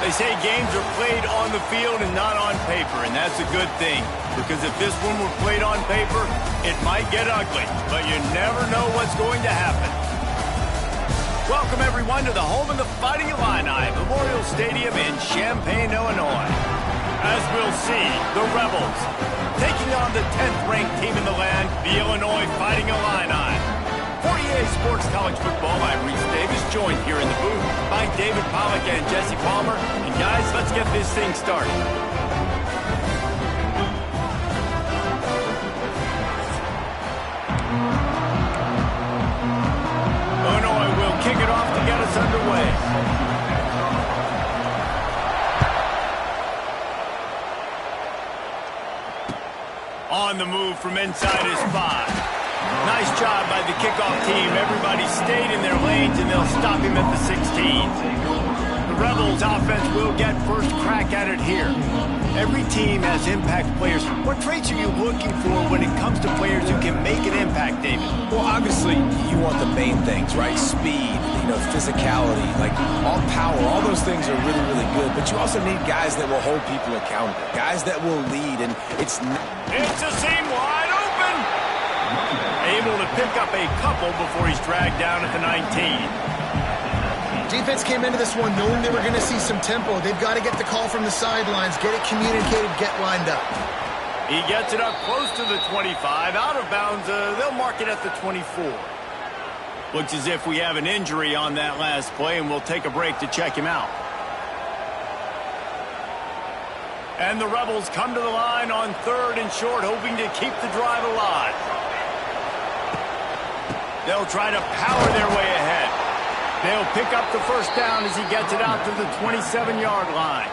They say games are played on the field and not on paper, and that's a good thing. Because if this one were played on paper, it might get ugly, but you never know what's going to happen. Welcome, everyone, to the home of the Fighting Illini, Memorial Stadium in Champaign, Illinois. As we'll see, the Rebels taking on the 10th-ranked team in the land, the Illinois Fighting Illini. For EA Sports College Football, I'm Reese Davis, joined here in the booth by David Pollack and Jesse Palmer. And guys, let's get this thing started. Illinois will kick it off to get us underway. On the move from inside his 5. Nice job by the kickoff team. Everybody stayed in their lanes, and they'll stop him at the 16. The Rebels offense will get first crack at it here. Every team has impact players. What traits are you looking for when it comes to players who can make an impact, David? Well, obviously, you want the main things, right? Speed, physicality, like all power. All those things are really, really good. But you also need guys that will hold people accountable, guys that will lead, and it's a seam wide open. Able to pick up a couple before he's dragged down at the 19. Defense came into this one knowing they were going to see some tempo. They've got to get the call from the sidelines, get it communicated, get lined up. He gets it up close to the 25. Out of bounds, they'll mark it at the 24. Looks as if we have an injury on that last play, and we'll take a break to check him out. And the Rebels come to the line on 3rd and short, hoping to keep the drive alive. They'll try to power their way ahead. They'll pick up the first down as he gets it out to the 27-yard line.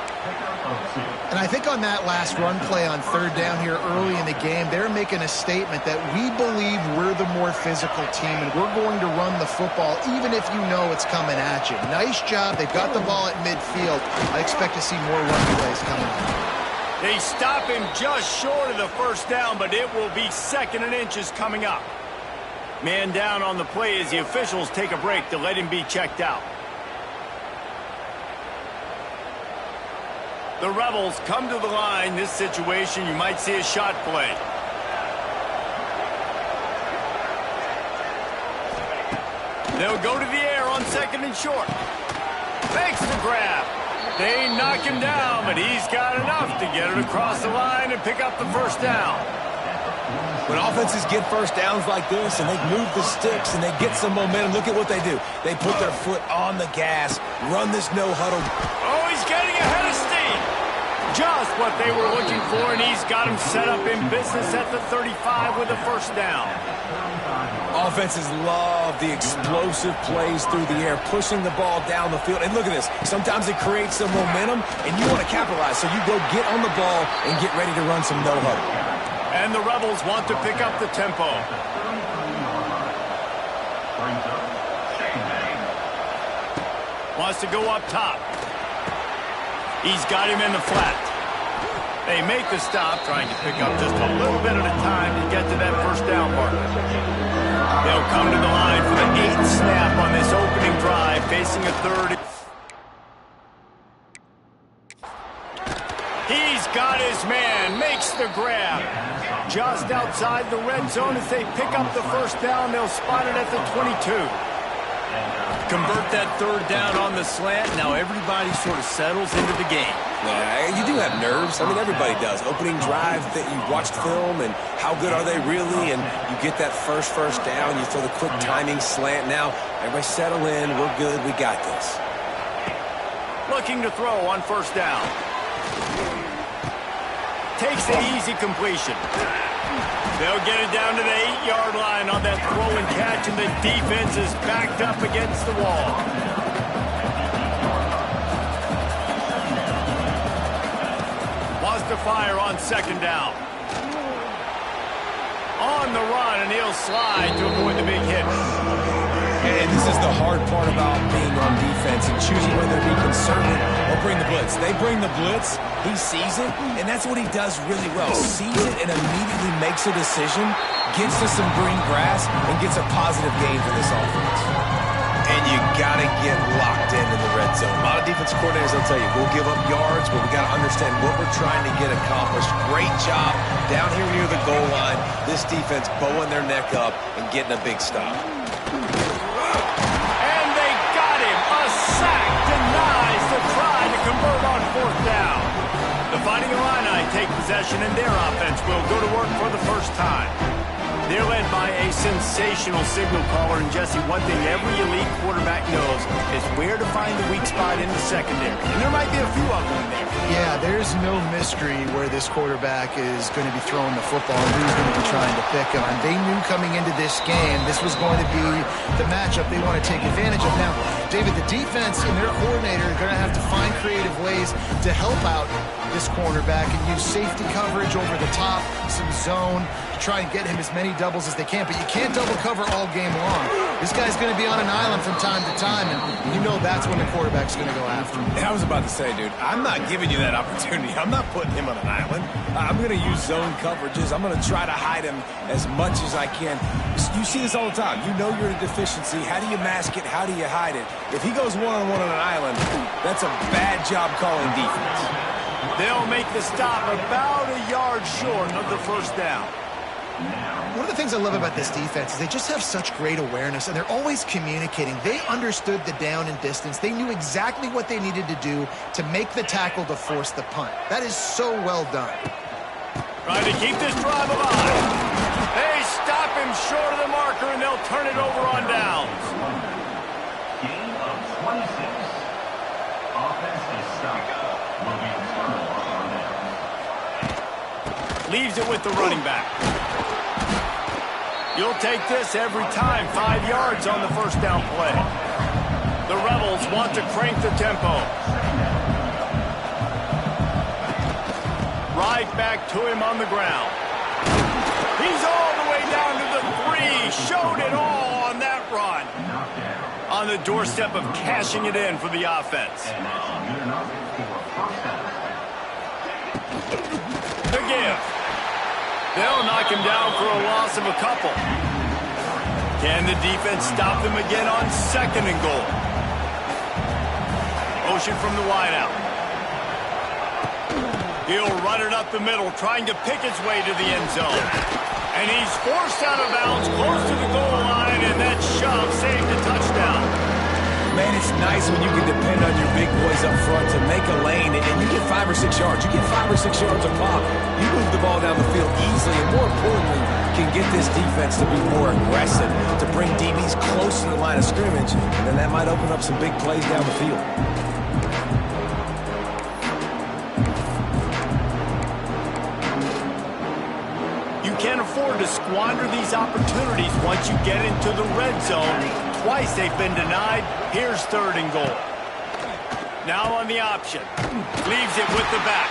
And I think on that last run play on 3rd down here early in the game, they're making a statement that we believe we're the more physical team and we're going to run the football even if you know it's coming at you. Nice job. They've got the ball at midfield. I expect to see more run plays coming up. They stop him just short of the first down, but it will be 2nd and inches coming up. Man down on the play as the officials take a break to let him be checked out. The Rebels come to the line. This situation, you might see a shot play. They'll go to the air on 2nd and short. Makes the grab. They knock him down, but he's got enough to get it across the line and pick up the first down. When offenses get first downs like this and they move the sticks and they get some momentum, look at what they do. They put their foot on the gas, run this no-huddle. Oh, he's getting ahead of steam. Just what they were looking for, and he's got him set up in business at the 35 with a first down. Offenses love the explosive plays through the air, pushing the ball down the field. And look at this. Sometimes it creates some momentum, and you want to capitalize. So you go get on the ball and get ready to run some no-huddle. And the Rebels want to pick up the tempo. Wants to go up top. He's got him in the flat. They make the stop, trying to pick up just a little bit at a time to get to that first down mark. They'll come to the line for the 8th snap on this opening drive, facing a 3rd. He's got his man, makes the grab. Just outside the red zone as they pick up the first down. They'll spot it at the 22. Convert that 3rd down on the slant. Now everybody sort of settles into the game. Yeah, you do have nerves. I mean, everybody does. Opening drive, that you watched film, and how good are they really? And you get that first down. You throw the quick timing slant. Now everybody settle in. We're good. We got this. Looking to throw on first down. Takes the easy completion. They'll get it down to the 8-yard line on that throw and catch, and the defense is backed up against the wall. Wants to fire on 2nd down. On the run, and he'll slide to avoid the big hit. And this is the hard part about being on defense and choosing whether to be conservative or bring the blitz. They bring the blitz, he sees it, and that's what he does really well. Sees it and immediately makes a decision, gets to some green grass, and gets a positive gain for this offense. And you got to get locked in the red zone. A lot of defense coordinators will tell you, we'll give up yards, but we got to understand what we're trying to get accomplished. Great job down here near the goal line. This defense bowing their neck up and getting a big stop. And they got him. A sack denies the try to convert on fourth down. The Fighting Illini take possession, and their offense will go to work for the first time. They're led by a sensational signal caller, and Jesse, one thing every elite quarterback knows is where to find the weak spot in the secondary. And there might be a few of them in there. Yeah, there's no mystery where this quarterback is going to be throwing the football and who's going to be trying to pick him. And they knew coming into this game this was going to be the matchup they want to take advantage of. Now, David, the defense and their coordinator are going to have to find creative ways to help out this cornerback and use safety coverage over the top, some zone, to try and get him as many doubles as they can. But you can't double cover all game long. This guy's going to be on an island from time to time, and you know that's when the quarterback's going to go after him. I was about to say, dude, I'm not giving you that opportunity. I'm not putting him on an island. I'm going to use zone coverages. I'm going to try to hide him as much as I can. You see this all the time. You know you're in a deficiency. How do you mask it? How do you hide it? If he goes one-on-one on an island, that's a bad job calling defense. They'll make the stop about a yard short of the first down. One of the things I love about this defense is they just have such great awareness, and they're always communicating. They understood the down and distance. They knew exactly what they needed to do to make the tackle to force the punt. That is so well done. Trying to keep this drive alive. They stop him short of the marker, and they'll turn it over on downs. Gain of 26. Offensive stop will be returned on downs. Leaves it with the running back. You'll take this every time. 5 yards on the first down play. The Rebels want to crank the tempo. Right back to him on the ground. He's all the way down to the 3. Showed it all on that run. On the doorstep of cashing it in for the offense. The give. They'll knock him down for a loss of a couple. Can the defense stop them again on 2nd and goal? Motion from the wideout. He'll run it up the middle, trying to pick his way to the end zone. And he's forced out of bounds close to the goal line, and that shove saved a touchdown. Man, it's nice when you can depend on your big boys up front to make a lane, and you get 5 or 6 yards. You get 5 or 6 yards a pop. You move the ball down the field easily, and more importantly, can get this defense to be more aggressive, to bring DBs close to the line of scrimmage, and then that might open up some big plays down the field. You can't afford to squander these opportunities once you get into the red zone. Twice they've been denied. Here's 3rd and goal. Now on the option. Leaves it with the back.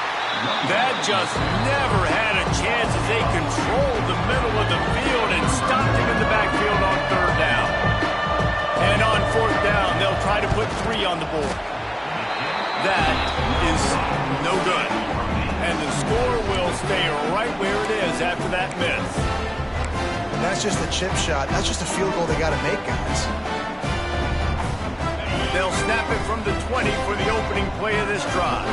That just never had a chance as they controlled the middle of the field and stopped him in the backfield on 3rd down. And on 4th down, they'll try to put 3 on the board. That is no good. And the score will stay right where it is after that miss. That's just a chip shot. That's just a field goal they got to make, guys. They'll snap it from the 20 for the opening play of this drive.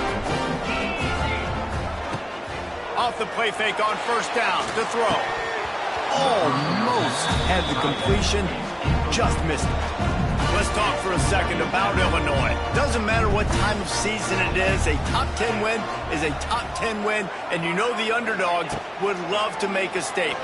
Off the play fake on 1st down to throw. Almost had the completion, just missed it. Let's talk for a second about Illinois. Doesn't matter what time of season it is, a top 10 win is a top 10 win, and you know the underdogs would love to make a statement.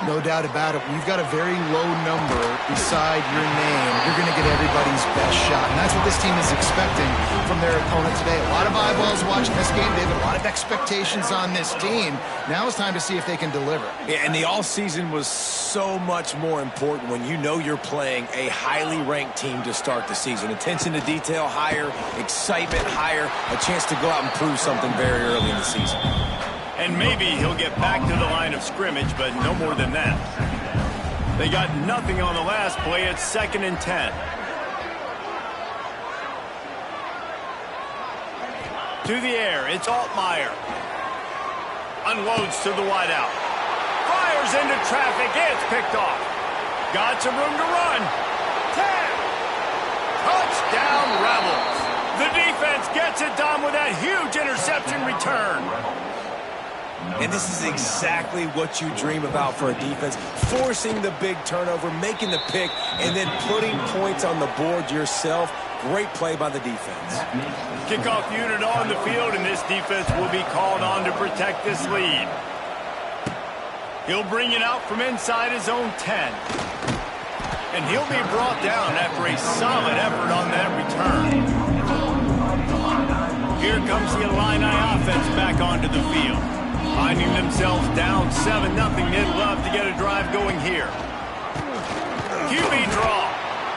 No doubt about it. When you've got a very low number beside your name, you're going to get everybody's best shot. And that's what this team is expecting from their opponent today. A lot of eyeballs watching this game. They have a lot of expectations on this team. Now it's time to see if they can deliver. Yeah, and the all-season was so much more important when you know you're playing a highly ranked team to start the season. Attention to detail higher, excitement higher, a chance to go out and prove something very early in the season. And maybe he'll get back to the line of scrimmage, but no more than that. They got nothing on the last play. It's 2nd and 10. To the air, it's Altmaier. Unloads to the wideout. Fires into traffic. It's picked off. Got some room to run. 10. down, Rebels. The defense gets it done with that huge interception return. And this is exactly what you dream about for a defense. Forcing the big turnover, making the pick, and then putting points on the board yourself. Great play by the defense. Kickoff unit on the field, and this defense will be called on to protect this lead. He'll bring it out from inside his own 10. And he'll be brought down after a solid effort on that return. Here comes the Illini offense back onto the field. Finding themselves down 7-0, they'd love to get a drive going here. QB draw.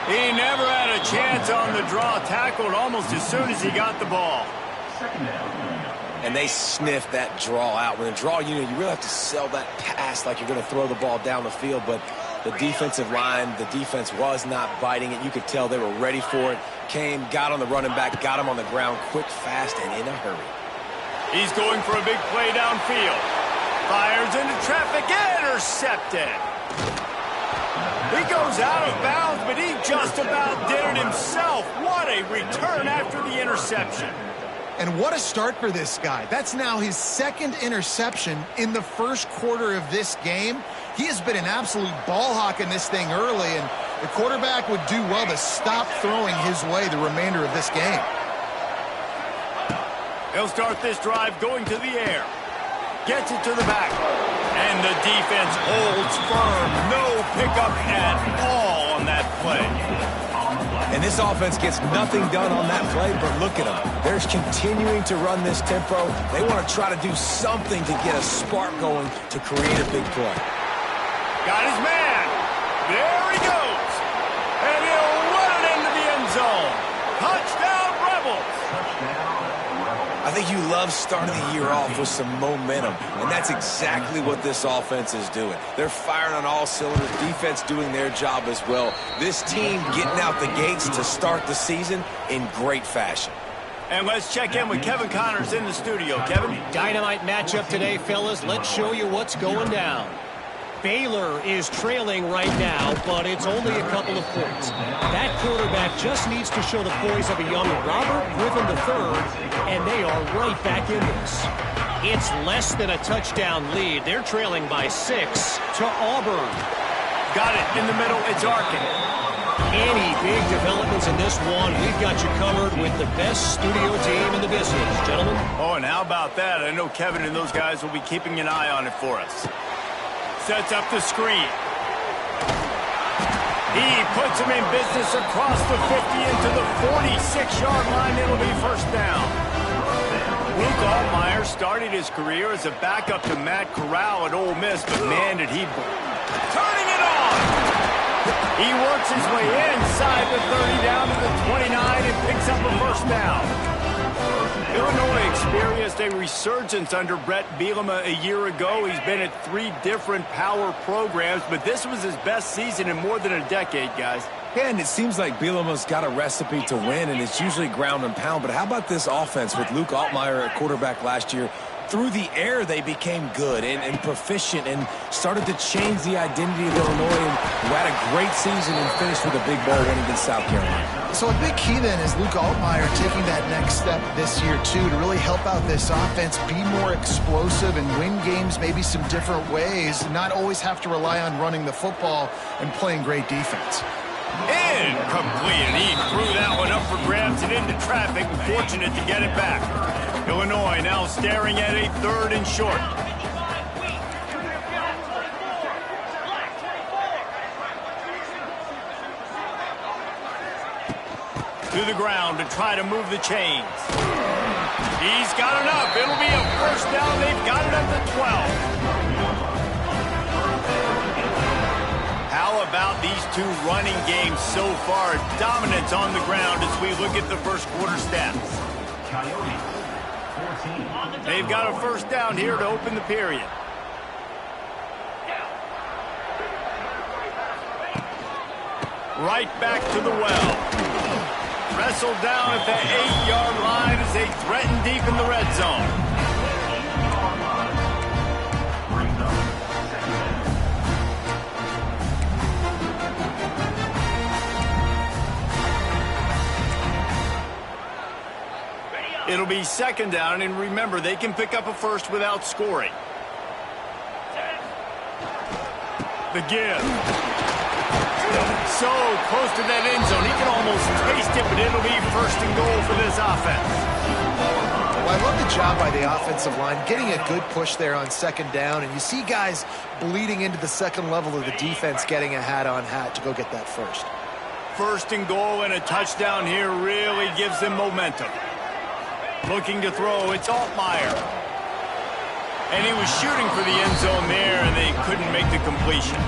He never had a chance on the draw, tackled almost as soon as he got the ball. And they sniffed that draw out. When a draw unit, you really have to sell that pass like you're going to throw the ball down the field, but the defensive line, the defense was not biting it. You could tell they were ready for it. Came, got on the running back, got him on the ground quick, fast, and in a hurry. He's going for a big play downfield. Fires into traffic, intercepted. He goes out of bounds, but he just about did it himself. What a return after the interception. And what a start for this guy. That's now his second interception in the first quarter of this game. He has been an absolute ball hawk in this thing early, and the quarterback would do well to stop throwing his way the remainder of this game. He'll start this drive going to the air. Gets it to the back. And the defense holds firm. No pickup at all on that play. And this offense gets nothing done on that play, but look at them. They're continuing to run this tempo. They want to try to do something to get a spark going to create a big play. Got his man. There he goes. And he'll run it into the end zone. Touchdown, Rebels. I think you love starting the year off with some momentum, and that's exactly what this offense is doing. They're firing on all cylinders, defense doing their job as well. This team getting out the gates to start the season in great fashion. And let's check in with Kevin Connors in the studio. Kevin? Dynamite matchup today, fellas. Let's show you what's going down. Baylor is trailing right now, but it's only a couple of points. That quarterback just needs to show the poise of a young Robert Griffin III, and they are right back in this. It's less than a touchdown lead. They're trailing by 6 to Auburn. Got it in the middle. It's Arkin. Any big developments in this one, we've got you covered with the best studio team in the business, gentlemen. Oh, and how about that? I know Kevin and those guys will be keeping an eye on it for us. Sets up the screen. He puts him in business across the 50 into the 46-yard line. It'll be first down. Luke Altmaier started his career as a backup to Matt Corral at Ole Miss, but man, did he... Turning it on! He works his way inside the 30 down to the 29 and picks up a first down. Illinois experienced a resurgence under Brett Bielema a year ago. He's been at 3 different power programs, but this was his best season in more than a decade, guys. Yeah, and it seems like Bielema's got a recipe to win, and it's usually ground and pound. But how about this offense with Luke Altmaier at quarterback last year? Through the air, they became good and proficient and started to change the identity of Illinois and had a great season and finished with a big bowl win against South Carolina. So a big key then is Luke Altmaier taking that next step this year, too, to really help out this offense, be more explosive and win games maybe some different ways, and not always have to rely on running the football and playing great defense. Incomplete. He threw that one up for grabs and into traffic. Fortunate to get it back. Illinois now staring at a 3rd and short. To the ground to try to move the chains. He's got enough. It'll be a first down. They've got it at the 12. How about these 2 running games so far? Dominance on the ground as we look at the first quarter stats. They've got a first down here to open the period. Right back to the well. Wrestled down at the 8-yard line as they threaten deep in the red zone. It'll be second down, and remember, they can pick up a first without scoring. The give. So close to that end zone. He can almost taste it, but it'll be first and goal for this offense. Well, I love the job by the offensive line, getting a good push there on second down, and you see guys bleeding into the second level of the defense getting a hat-on-hat to go get that first. First and goal and a touchdown here really gives them momentum. Looking to throw, it's Altmaier. And he was shooting for the end zone there, and they couldn't make the completion.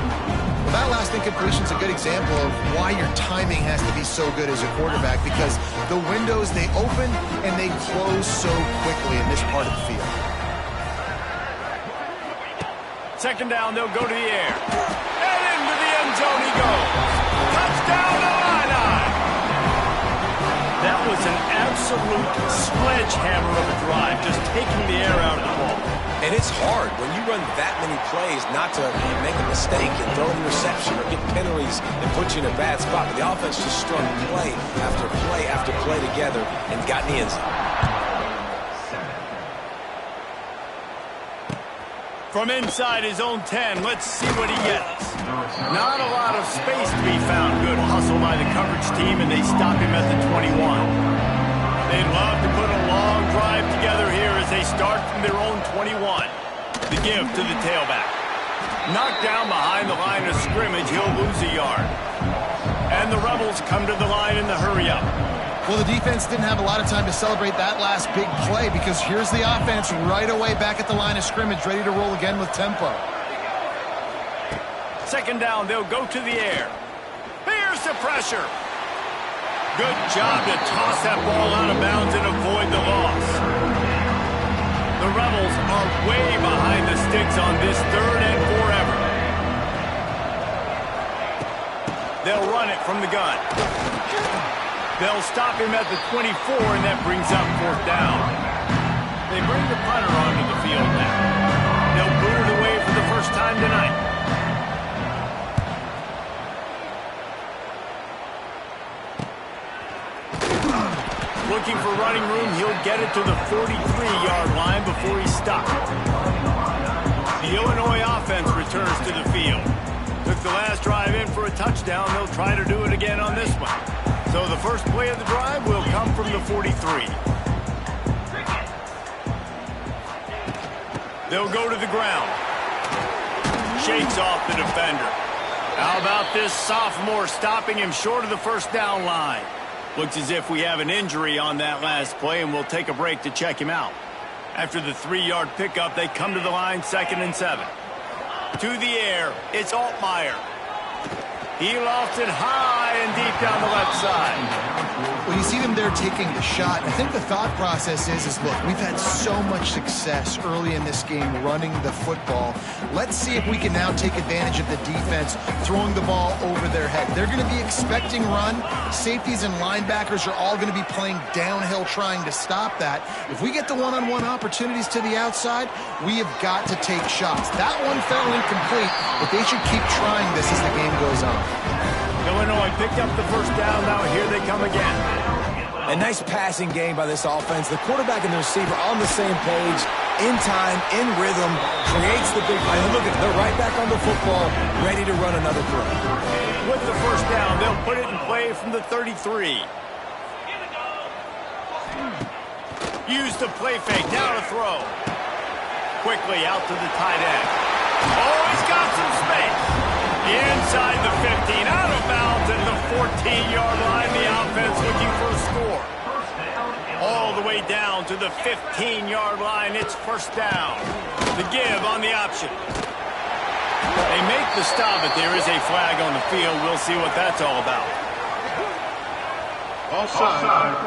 Well, that last incompletion is a good example of why your timing has to be so good as a quarterback, because the windows, they open and they close so quickly in this part of the field. Second down, they'll go to the air. And into the end zone he goes. Touchdown, Illini! That was an absolute sledgehammer of a drive, just taking the air out of the ball. And it's hard when you run that many plays not to make a mistake and throw an interception or get penalties and put you in a bad spot. But the offense just strung play after play after play together and got in the end zone. From inside his own 10, let's see what he gets. Not a lot of space to be found. Good hustle by the coverage team, and they stop him at the 21. They'd love to put a long drive together here as they start from their own 21. The give to the tailback. Knocked down behind the line of scrimmage, he'll lose a yard. And the Rebels come to the line in the hurry-up. Well, the defense didn't have a lot of time to celebrate that last big play, because here's the offense right away back at the line of scrimmage, ready to roll again with tempo. Second down, they'll go to the air. Here's the pressure. Good job to toss that ball out of bounds and avoid the loss. The Rebels are way behind the sticks on this third and forever. They'll run it from the gun. They'll stop him at the 24, and that brings up fourth down. They bring the punter onto the field now. They'll boot it away for the first time tonight. Looking for running room, he'll get it to the 43-yard line before he's stopped. The Illinois offense returns to the field. Took the last drive in for a touchdown. They'll try to do it again on this one. So the first play of the drive will come from the 43. They'll go to the ground. Shakes off the defender. How about this sophomore stopping him short of the first down line? Looks as if we have an injury on that last play, and we'll take a break to check him out. After the 3-yard pickup, they come to the line, 2nd and 7. To the air, it's Altmaier. He lofts it high and deep down the left side. Well, you see them there taking the shot. I think the thought process is look, we've had so much success early in this game running the football. Let's see if we can now take advantage of the defense throwing the ball over their head. They're going to be expecting run. Safeties and linebackers are all going to be playing downhill trying to stop that. If we get the one-on-one opportunities to the outside, we have got to take shots. That one fell incomplete, but they should keep trying this as the game goes on. Illinois picked up the first down. Now here they come again. A nice passing game by this offense. The quarterback and the receiver on the same page, in time, in rhythm, creates the big play. And look at it, they're right back on the football, ready to run another play. With the first down, they'll put it in play from the 33. Use the play fake, now to throw. Quickly out to the tight end. Oh, he's got some space. Inside the 15, out of bounds at the 14-yard line. The offense looking for a score. All the way down to the 15-yard line. It's first down. The give on the option. They make the stop, but there is a flag on the field. We'll see what that's all about. Offside.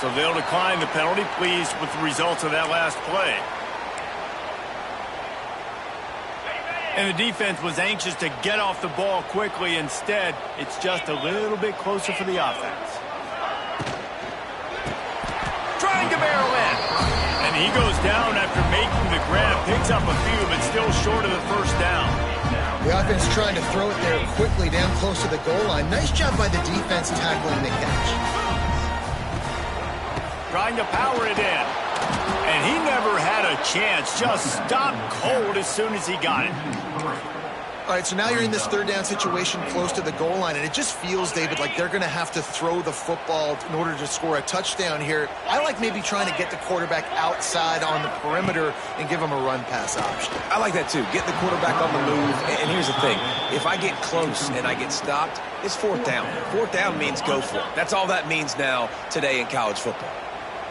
So they'll decline the penalty. Pleased with the results of that last play. And the defense was anxious to get off the ball quickly. Instead, it's just a little bit closer for the offense. Trying to barrel in. And he goes down after making the grab. Picks up a few, but still short of the first down. The offense trying to throw it there quickly down close to the goal line. Nice job by the defense tackling the catch. Trying to power it in. And he never had a chance. Just stopped cold as soon as he got it. All right, so now you're in this third down situation close to the goal line, and it just feels, David, like they're going to have to throw the football in order to score a touchdown here. I like maybe trying to get the quarterback outside on the perimeter and give him a run-pass option. I like that, too. Get the quarterback on the move. And here's the thing. If I get close and I get stopped, it's fourth down. Fourth down means go for it. That's all that means now today in college football.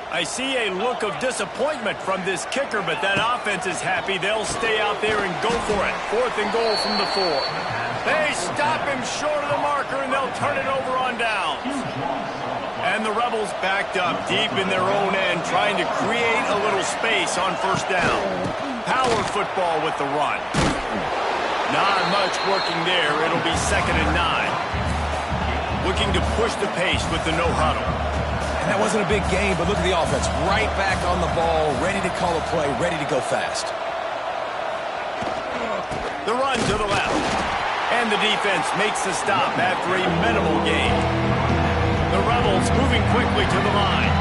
I see a look of disappointment from this kicker, but that offense is happy. They'll stay out there and go for it. 4th and goal from the 4. They stop him short of the marker, and they'll turn it over on downs. And the Rebels backed up deep in their own end, trying to create a little space on first down. Power football with the run. Not much working there. It'll be 2nd and 9. Looking to push the pace with the no huddle. That wasn't a big game, but look at the offense. Right back on the ball, ready to call a play, ready to go fast. The run to the left. And the defense makes the stop after a minimal gain. The Rebels moving quickly to the line.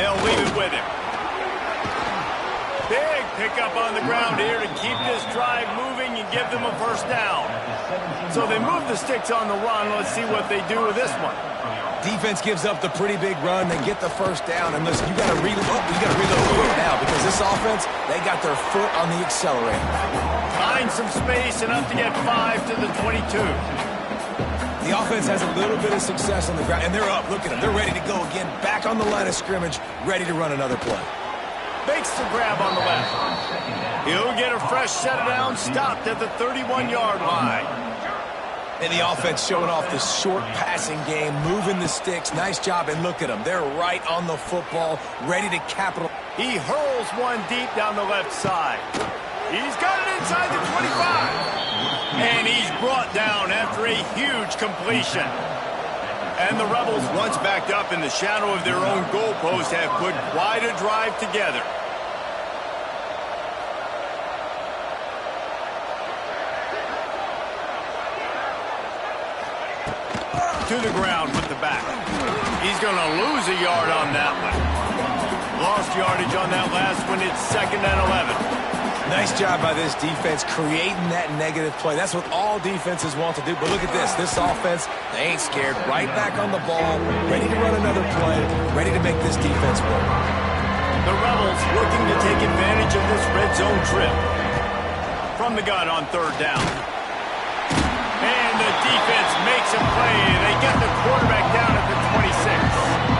They'll leave it with him. Big pickup on the ground here to keep this drive moving and give them a first down. So they move the sticks on the run. Let's see what they do with this one. Defense gives up the pretty big run. They get the first down. And listen, you got to reload quick now because this offense, they got their foot on the accelerator. Find some space enough to get 5 to the 22. The offense has a little bit of success on the ground, and they're up. Look at them. They're ready to go again. Back on the line of scrimmage, ready to run another play. Makes the grab on the left. He'll get a fresh set of downs, stopped at the 31-yard line. And the offense showing off this short passing game, moving the sticks. Nice job, and look at them. They're right on the football, ready to capitalize. He hurls one deep down the left side. He's got it inside the 25. And he's brought down after a huge completion. And the Rebels, once backed up in the shadow of their own goalpost, have put quite a drive together. To the ground with the back. He's going to lose a yard on that one. Lost yardage on that last one. It's 2nd and 11. Nice job by this defense creating that negative play. That's what all defenses want to do. But look at this. This offense, they ain't scared. Right back on the ball, ready to run another play, ready to make this defense work. The Rebels looking to take advantage of this red zone trip. From the gun on 3rd down. And the defense makes a play. They get the quarterback down at the 26.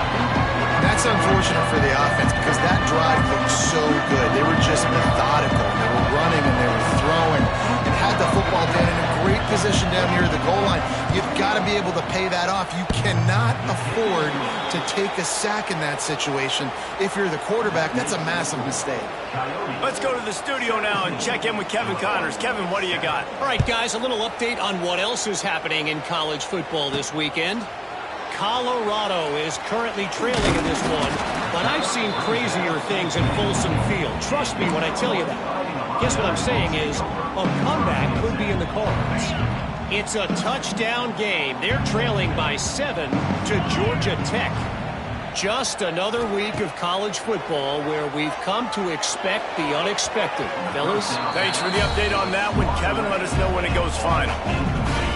That's unfortunate for the offense because that drive looked so good. They were just methodical. They were running and they were throwing and had the football down in a great position down near the goal line. You've got to be able to pay that off. You cannot afford to take a sack in that situation. If you're the quarterback, that's a massive mistake. Let's go to the studio now and check in with Kevin Connors. Kevin, what do you got? All right, guys, a little update on what else is happening in college football this weekend. Colorado is currently trailing in this one, but I've seen crazier things in Folsom Field. Trust me when I tell you that. Guess what I'm saying is a comeback could be in the cards. It's a touchdown game. They're trailing by 7 to Georgia Tech. Just another week of college football where we've come to expect the unexpected. Fellas? Thanks for the update on that one, Kevin. Let us know when it goes final.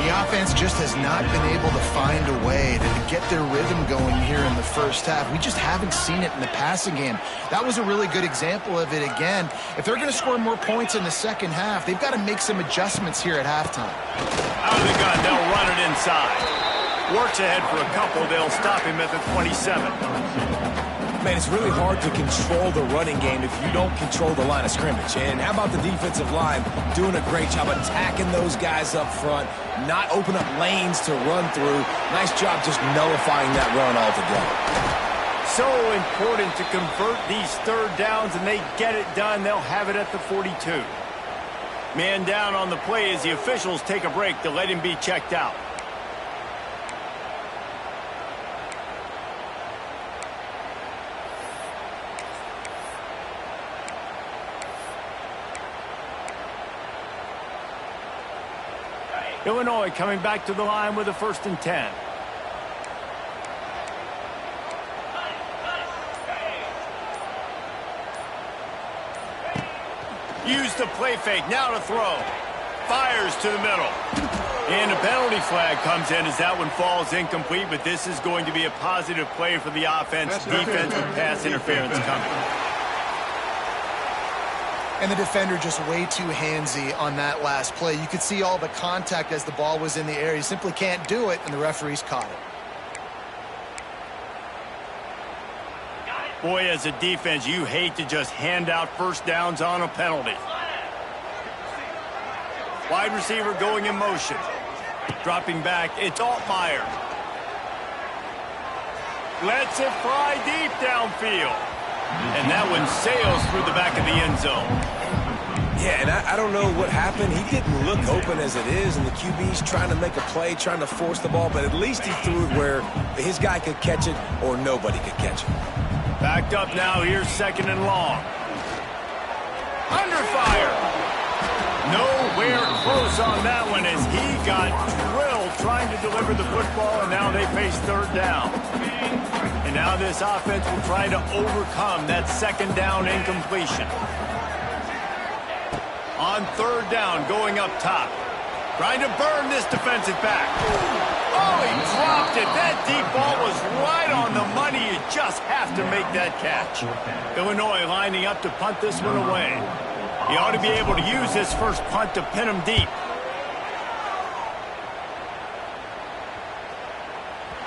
The offense just has not been able to find a way to get their rhythm going here in the first half. We just haven't seen it in the passing game. That was a really good example of it again. If they're going to score more points in the second half, they've got to make some adjustments here at halftime. Out of the gun, they'll run it inside. Works ahead for a couple. They'll stop him at the 27. Man, it's really hard to control the running game if you don't control the line of scrimmage. And how about the defensive line doing a great job attacking those guys up front, not open up lanes to run through. Nice job just nullifying that run altogether. So important to convert these 3rd downs, and they get it done. They'll have it at the 42. Man down on the play as the officials take a break to let him be checked out. Illinois coming back to the line with a 1st and 10. Use the play fake, now to throw. Fires to the middle. And a penalty flag comes in as that one falls incomplete, but this is going to be a positive play for the offense. Defense with pass interference coming. And the defender just way too handsy on that last play. You could see all the contact as the ball was in the air. He simply can't do it, and the referees caught it. Boy, as a defense, you hate to just hand out 1st downs on a penalty. Wide receiver going in motion. Dropping back, it's Altmaier. Lets it fly deep downfield. And that one sails through the back of the end zone. Yeah, and I don't know what happened. He didn't look open as it is, and the QB's trying to make a play, trying to force the ball, but at least he threw it where his guy could catch it or nobody could catch it. Backed up now, here's 2nd and long. Under fire. Nowhere close on that one as he got drilled trying to deliver the football, and now they face 3rd down. And now this offense will try to overcome that 2nd down incompletion. On 3rd down, going up top. Trying to burn this defensive back. Oh, he dropped it. That deep ball was right on the money. You just have to make that catch. Illinois lining up to punt this one away. He ought to be able to use this first punt to pin him deep.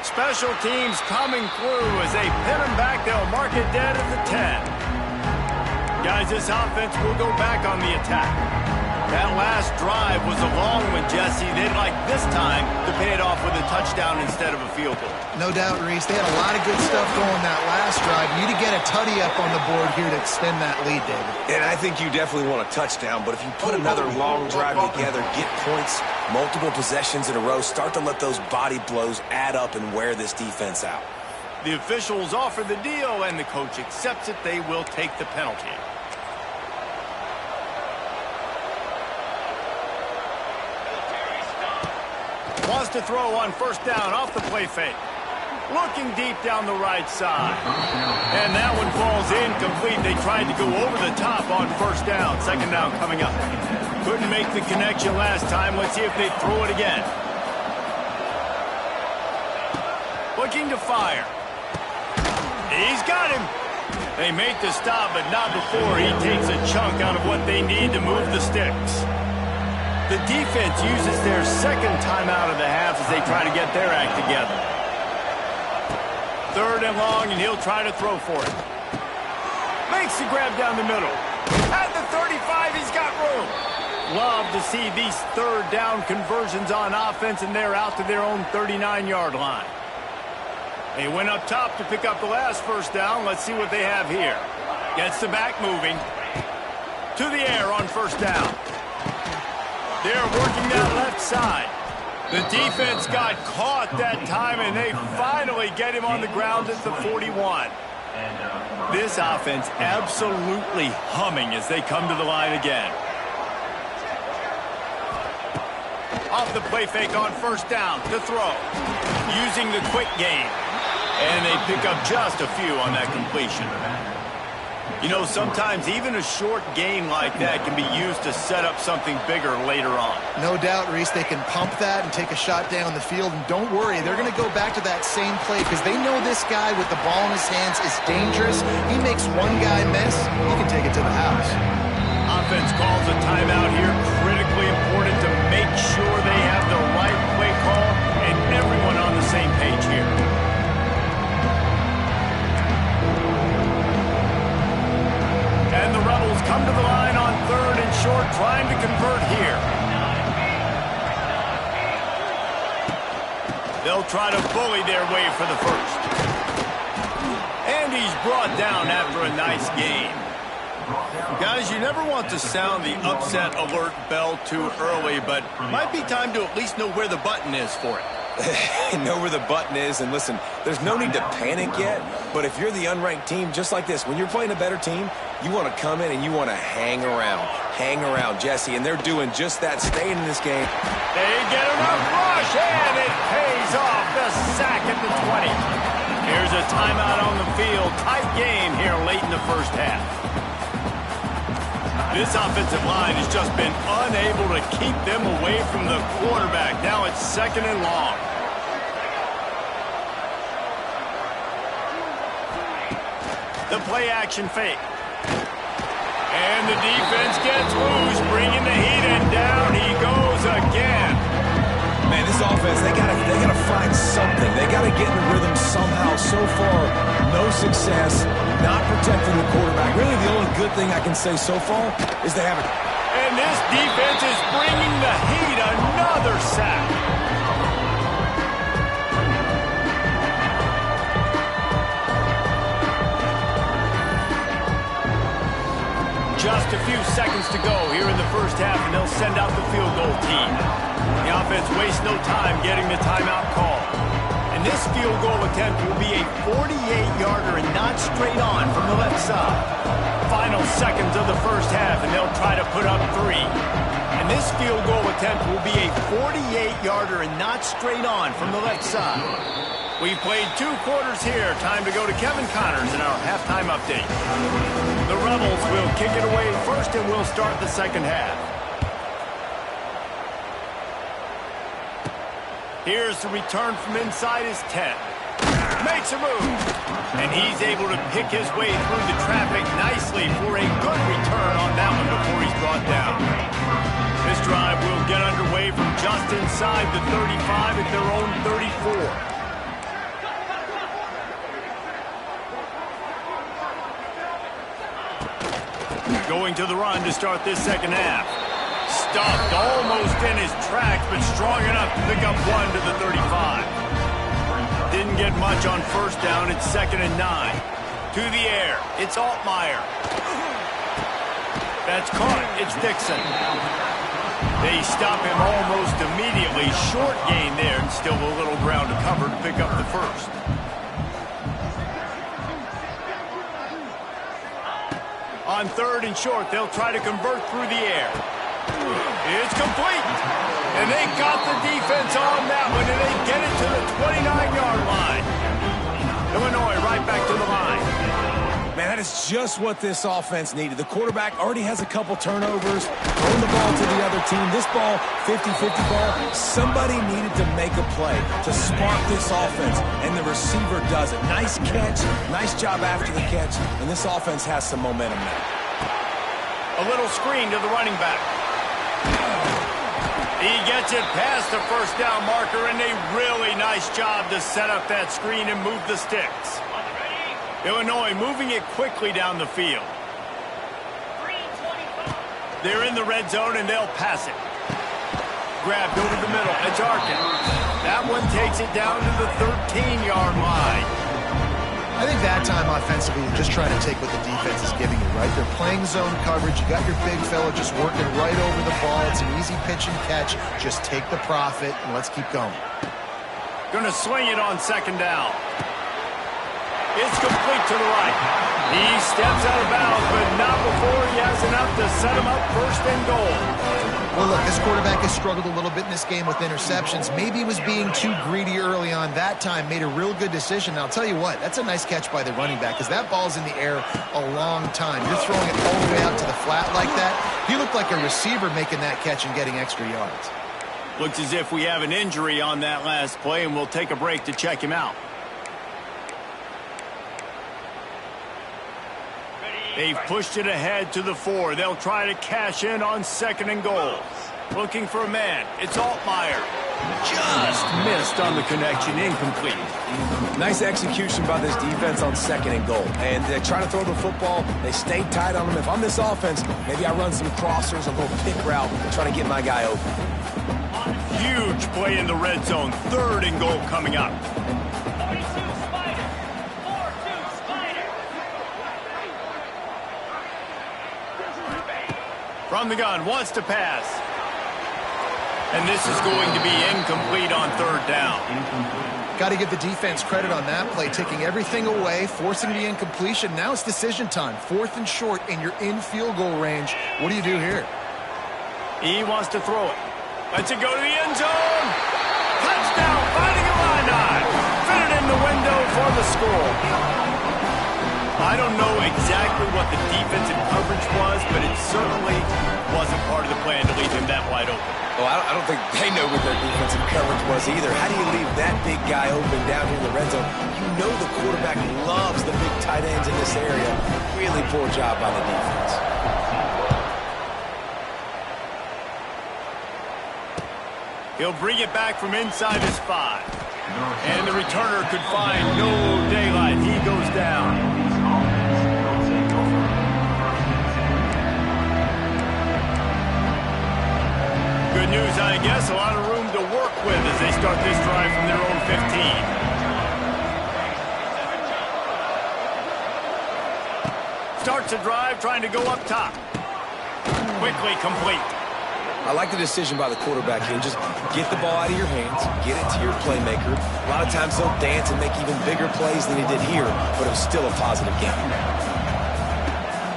Special teams coming through as they pin him back. They'll mark it dead at the 10. Guys, this offense will go back on the attack. That last drive was a long one, Jesse. They'd like this time to pay it off with a touchdown instead of a field goal. No doubt, Reese. They had a lot of good stuff going that last drive. You need to get a tutty up on the board here to extend that lead, David. And I think you definitely want a touchdown, but if you put another long drive together, get points, multiple possessions in a row, start to let those body blows add up and wear this defense out. The officials offer the deal, and the coach accepts it. They will take the penalty. Wants to throw on 1st down off the play fake. Looking deep down the right side. And that one falls incomplete. They tried to go over the top on 1st down. 2nd down coming up. Couldn't make the connection last time. Let's see if they throw it again. Looking to fire. He's got him. They make the stop, but not before he takes a chunk out of what they need to move the sticks. The defense uses their 2nd timeout of the half as they try to get their act together. 3rd and long, and he'll try to throw for it. Makes the grab down the middle. At the 35, he's got room. Love to see these 3rd down conversions on offense, and they're out to their own 39-yard line. They went up top to pick up the last 1st down. Let's see what they have here. Gets the back moving. To the air on 1st down. They're working that left side. The defense got caught that time, and they finally get him on the ground at the 41. This offense absolutely humming as they come to the line again. Off the play fake on 1st down to throw. Using the quick game. And they pick up just a few on that completion. You know, sometimes even a short gain like that can be used to set up something bigger later on. No doubt, Reese, they can pump that and take a shot down the field. And don't worry, they're going to go back to that same play because they know this guy with the ball in his hands is dangerous. He makes one guy miss, he can take it to the house. Offense calls a timeout here. Critically important to make sure they have the right play call and everyone on the same page here. And the Rebels come to the line on 3rd and short, trying to convert here. They'll try to bully their way for the 1st. And he's brought down after a nice gain. Guys, you never want to sound the upset alert bell too early, but it might be time to at least know where the button is for it. Know where the button is, and listen, there's no need to panic yet, but if you're the unranked team, just like this, when you're playing a better team, You want to come in and you want to hang around. Hang around, Jesse, and they're doing just that, staying in this game. They get enough rush, and it pays off. The sack at the 20. Here's a timeout on the field. Tight game here late in the first half. This offensive line has just been unable to keep them away from the quarterback. Now it's 2nd and long. The play action fake. And the defense gets loose, bringing the heat, and down he goes again. Man, this offense, they gotta find something. They gotta get in the rhythm somehow. So far, no success, not protecting the quarterback. Really, the only good thing I can say so far is they haven't. And this defense is bringing the heat. Another sack. Just a few seconds to go here in the first half, and they'll send out the field goal team. The offense wastes no time getting the timeout call. And this field goal attempt will be a 48-yarder and not straight on from the left side. Final seconds of the first half, and they'll try to put up 3. And this field goal attempt will be a 48-yarder and not straight on from the left side. We've played 2 quarters here. Time to go to Kevin Connors in our halftime update. The Rebels will kick it away first, and we'll start the second half. Here's the return from inside his 10. Makes a move. And he's able to pick his way through the traffic nicely for a good return on that one before he's brought down. This drive will get underway from just inside the 35 at their own 34. Going to the run to start this second half. Stuffed almost in his tracks, but strong enough to pick up 1 to the 35. Didn't get much on first down. It's 2nd and 9. To the air. It's Altmaier. That's caught. It's Dixon. They stop him almost immediately. Short gain there, and still a little ground to cover to pick up the first. On 3rd and short, they'll try to convert through the air. It's complete. And they got the defense on that one, and they get it to the 29-yard line. Illinois right back to the line. Man, that is just what this offense needed. The quarterback already has a couple turnovers, throwing the ball to the other team. This ball, 50-50 ball, somebody needed to make a play to spark this offense, and the receiver does it. Nice catch, nice job after the catch, and this offense has some momentum now. A little screen to the running back. He gets it past the first down marker, and a really nice job to set up that screen and move the sticks. Illinois moving it quickly down the field. They're in the red zone, and they'll pass it. Grabbed over the middle. It's Arkin. That one takes it down to the 13-yard line. I think that time offensively, you're just trying to take what the defense is giving you, right? They're playing zone coverage. You got your big fella just working right over the ball. It's an easy pitch and catch. Just take the profit, and let's keep going. Going to swing it on 2nd down. It's complete to the right. He steps out of bounds, but not before he has enough to set him up 1st and goal. Well, look, this quarterback has struggled a little bit in this game with interceptions. Maybe he was being too greedy early on. That time made a real good decision. And I'll tell you what, that's a nice catch by the running back because that ball's in the air a long time. You're throwing it all the way out to the flat like that. He looked like a receiver making that catch and getting extra yards. Looks as if we have an injury on that last play, and we'll take a break to check him out. They've pushed it ahead to the 4. They'll try to cash in on 2nd and goal. Looking for a man. It's Altmaier. Just missed on the connection. Incomplete. Nice execution by this defense on 2nd and goal. And they try to throw the football. They stay tight on them. If I'm this offense, maybe I run some crossers, a little pick route, trying to get my guy open. Huge play in the red zone. 3rd and goal coming up. From the gun, wants to pass. And this is going to be incomplete on 3rd down. Got to give the defense credit on that play, taking everything away, forcing the incompletion. Now it's decision time. 4th and short, and you're in field goal range. What do you do here? He wants to throw it. Lets it go to the end zone. Touchdown, finding a line on. Fit it in the window for the score. I don't know exactly what the defensive coverage was, but it certainly wasn't part of the plan to leave him that wide open. Well, I don't think they know what their defensive coverage was either. How do you leave that big guy open down here in the red zone? You know the quarterback loves the big tight ends in this area. Really poor job by the defense. He'll bring it back from inside his 5. And the returner could find no daylight. He goes down. Good news, I guess. A lot of room to work with as they start this drive from their own 15. Starts a drive trying to go up top. Quickly complete. I like the decision by the quarterback here. Just get the ball out of your hands, get it to your playmaker. A lot of times he'll dance and make even bigger plays than he did here, but it was still a positive game.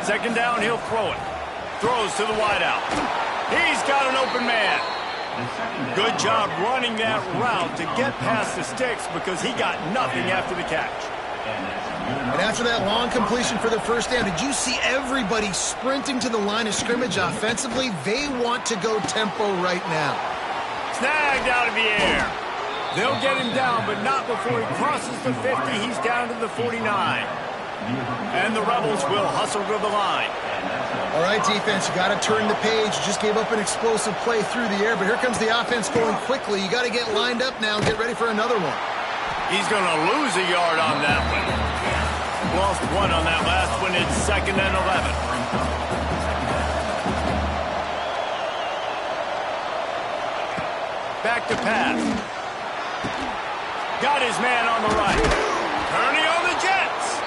2nd down, he'll throw it. Throws to the wideout. He's got an open man. Good job running that route to get past the sticks because he got nothing after the catch. And after that long completion for the 1st down, did you see everybody sprinting to the line of scrimmage offensively? They want to go tempo right now. Snagged out of the air. They'll get him down, but not before he crosses the 50. He's down to the 49. And the Rebels will hustle to the line. All right, defense, you got to turn the page. You just gave up an explosive play through the air, but here comes the offense going quickly. You got to get lined up now and get ready for another one. He's going to lose a yard on that one. Lost 1 on that last one. It's 2nd and 11. Back to pass. Got his man on the right. Turning on the Jets.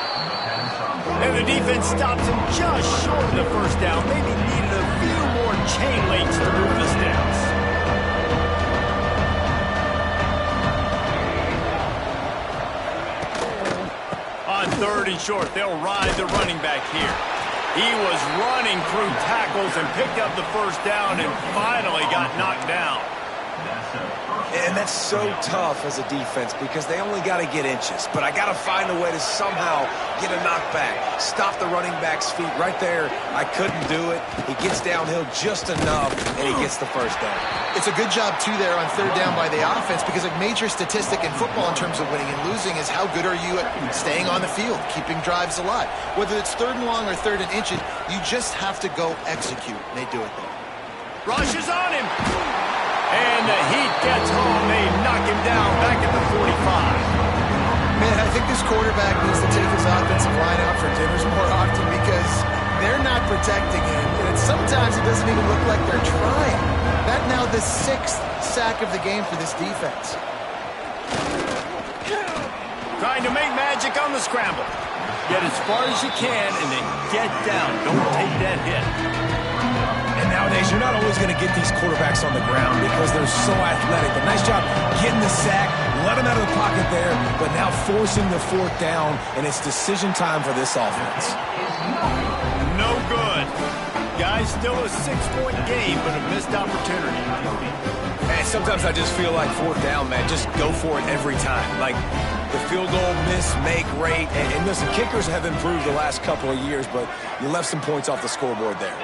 And the defense stops him just short of the 1st down. Maybe needed a few more chain links to move the sticks. On 3rd and short, they'll ride the running back here. He was running through tackles and picked up the 1st down and finally got knocked down. And that's so tough as a defense because they only got to get inches. But I got to find a way to somehow get a knockback. Stop the running back's feet right there. I couldn't do it. He gets downhill just enough, and he gets the 1st down. It's a good job, too, there on 3rd down by the offense because a major statistic in football in terms of winning and losing is how good are you at staying on the field, keeping drives alive. Whether it's 3rd and long or 3rd and inches, you just have to go execute. And they do it there. Rush is on him. And the heat gets home. They knock him down back at the 45. Man, I think this quarterback needs to take his offensive line out for dinners more often because they're not protecting him. And sometimes it doesn't even look like they're trying. That now the 6th sack of the game for this defense. Trying to make magic on the scramble. Get as far as you can and then get down. Don't take that hit. And nowadays, you're not always going to get these quarterbacks on the ground because they're so athletic. But nice job getting the sack, let them out of the pocket there, but now forcing the 4th down, and it's decision time for this offense. No good. Guys, still a 6-point game, but a missed opportunity. And sometimes I just feel like 4th down, man, just go for it every time. Like the field goal miss, make rate. And listen, kickers have improved the last couple of years, but you left some points off the scoreboard there.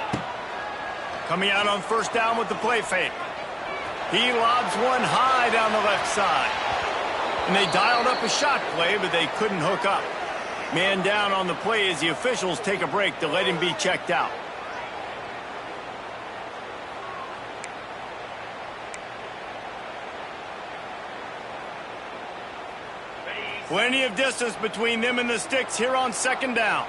Coming out on 1st down with the play fake. He lobs one high down the left side. And they dialed up a shot play, but they couldn't hook up. Man down on the play as the officials take a break to let him be checked out. Plenty of distance between them and the sticks here on 2nd down.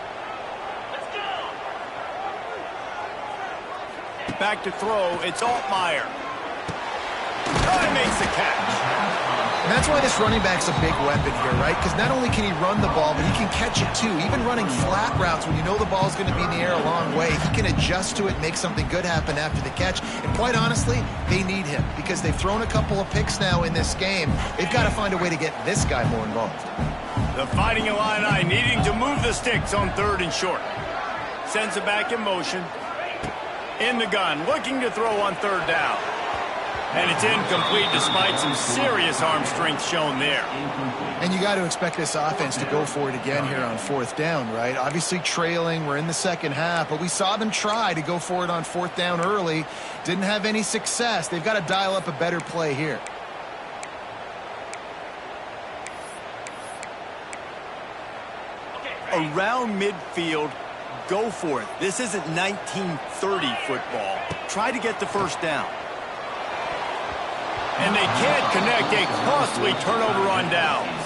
Back to throw, it's Altmaier. he makes the catch. And that's why this running back's a big weapon here, right? Because not only can he run the ball, but he can catch it too. Even running flat routes when you know the ball's going to be in the air a long way, he can adjust to it, make something good happen after the catch. And quite honestly, they need him because they've thrown a couple of picks now in this game. They've got to find a way to get this guy more involved. The Fighting Illini needing to move the sticks on 3rd and short. Sends it back in motion. In the gun, looking to throw on 3rd down. And it's incomplete despite some serious arm strength shown there. And you got to expect this offense to go for it again here on 4th down, right? Obviously trailing, we're in the second half, but we saw them try to go for it on 4th down early. Didn't have any success. They've got to dial up a better play here. Around midfield, go for it. This isn't 1930 football. Try to get the first down. And they can't connect a costly turnover on downs.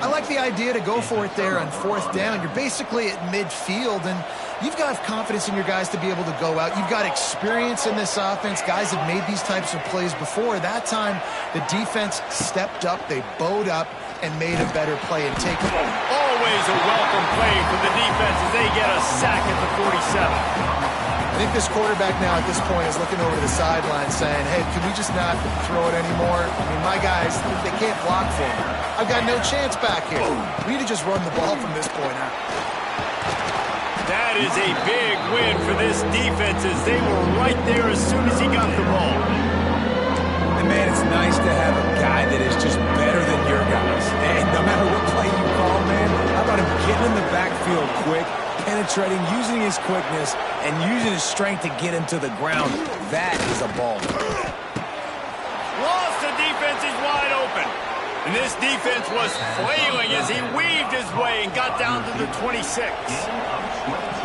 I like the idea to go for it there on 4th down. You're basically at midfield, and you've got confidence in your guys to be able to go out. You've got experience in this offense. Guys have made these types of plays before. That time, the defense stepped up. They bowed up and made a better play and take it. Always a welcome play for the defense as they get a sack at the 47. I think this quarterback now at this point is looking over to the sideline saying, hey, can we just not throw it anymore? I mean, my guys, they can't block for me. I've got no chance back here. We need to just run the ball from this point out. That is a big win for this defense as they were right there as soon as he got the ball. And, man, it's nice to have a guy that is just better than your guys. And no matter what play you call, man, how about him getting in the backfield quick, penetrating, using his quickness, and using his strength to get him to the ground. That is a ball. Lost, the defense is wide open. And this defense was flailing as he weaved his way and got down to the 26.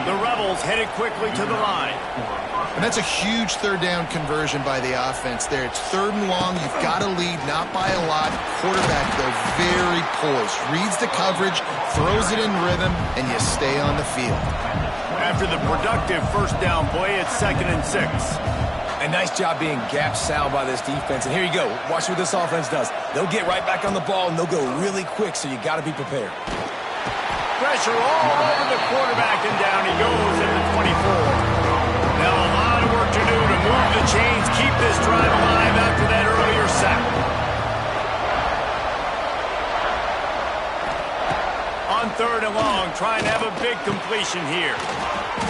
The Rebels headed quickly to the line. And that's a huge 3rd down conversion by the offense there. It's 3rd and long. You've got to lead, not by a lot. Quarterback, though, very poised. Reads the coverage, throws it in rhythm, and you stay on the field. After the productive 1st down play, it's 2nd and 6. A nice job being gap sound by this defense. And here you go. Watch what this offense does. They'll get right back on the ball, and they'll go really quick, so you got to be prepared. Pressure all over the quarterback, and down he goes at the 24. Now a lot of work to do to move the chains, keep this drive alive after that earlier sack. On 3rd and long, trying to have a big completion here.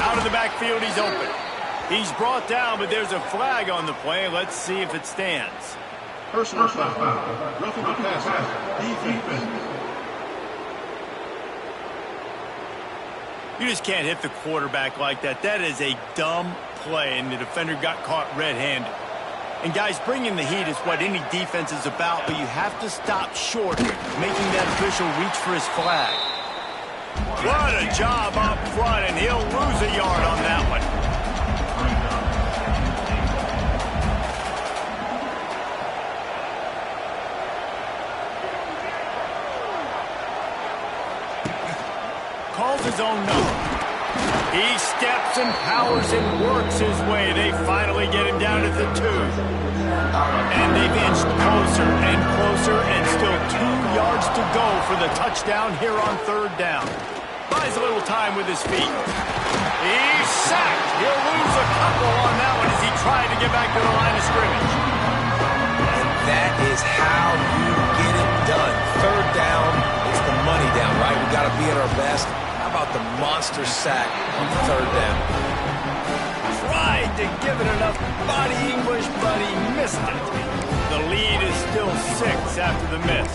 Out of the backfield, he's open. He's brought down, but there's a flag on the play. Let's see if it stands. Personal foul. Roughing the passer. Defense. You just can't hit the quarterback like that. That is a dumb play, and the defender got caught red-handed. And, guys, bringing the heat is what any defense is about, but you have to stop short, making that official reach for his flag. What a job up front, and he'll lose a yard on that one. Calls his own number. He steps and powers and works his way. They finally get him down at the 2. And they've inched closer and closer, and still 2 yards to go for the touchdown here on 3rd down. Buys a little time with his feet. He's sacked. He'll lose a couple on that one as he tried to get back to the line of scrimmage. And that is how you get it done. 3rd down, it's the money down, right? We got to be at our best. How about the monster sack on 3rd down? Tried to give it enough body English, but he missed it. The lead is still 6 after the miss.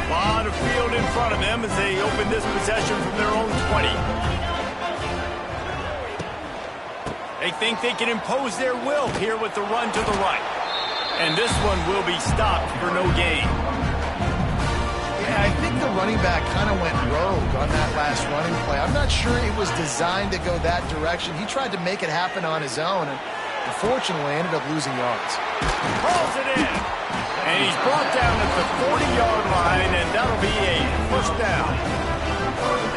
A lot of field in front of them as they open this possession from their own 20. They think they can impose their will here with the run to the right. And this one will be stopped for no gain. Yeah, I think the running back kind of went rogue on that last running play. I'm not sure it was designed to go that direction. He tried to make it happen on his own, and unfortunately ended up losing yards. Calls it in. And he's brought down at the 40-yard line, and that'll be a 1st down.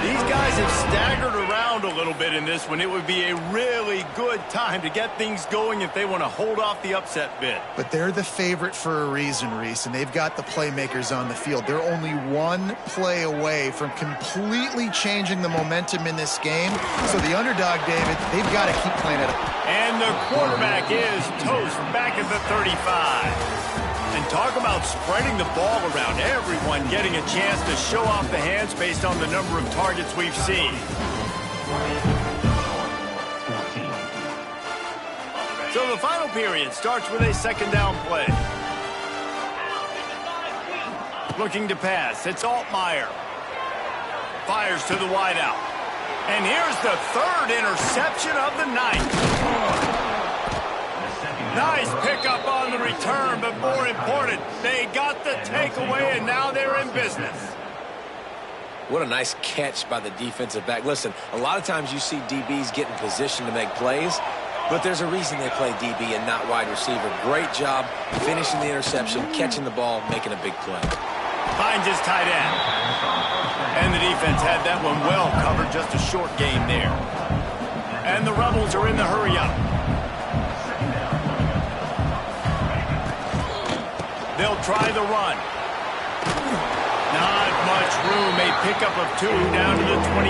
These guys have staggered around a little bit in this one. It would be a really good time to get things going if they want to hold off the upset bid. But they're the favorite for a reason, Reese, and they've got the playmakers on the field. They're only one play away from completely changing the momentum in this game. So the underdog, David, they've got to keep playing it up. And the quarterback is toast back at the 35. And talk about spreading the ball around. Everyone getting a chance to show off the hands based on the number of targets we've seen. So the final period starts with a second down play. Looking to pass. It's Altmaier. Fires to the wideout. And here's the third interception of the night. Nice pickup on the return, but more important, they got the takeaway, and now they're in business. What a nice catch by the defensive back. Listen, a lot of times you see DBs get in position to make plays, but there's a reason they play DB and not wide receiver. Great job finishing the interception, catching the ball, making a big play. Finds his tight end. And the defense had that one well covered, just a short gain there. And the Rebels are in the hurry-up. They'll try the run. Not much room. A pickup of 2 down to the 28.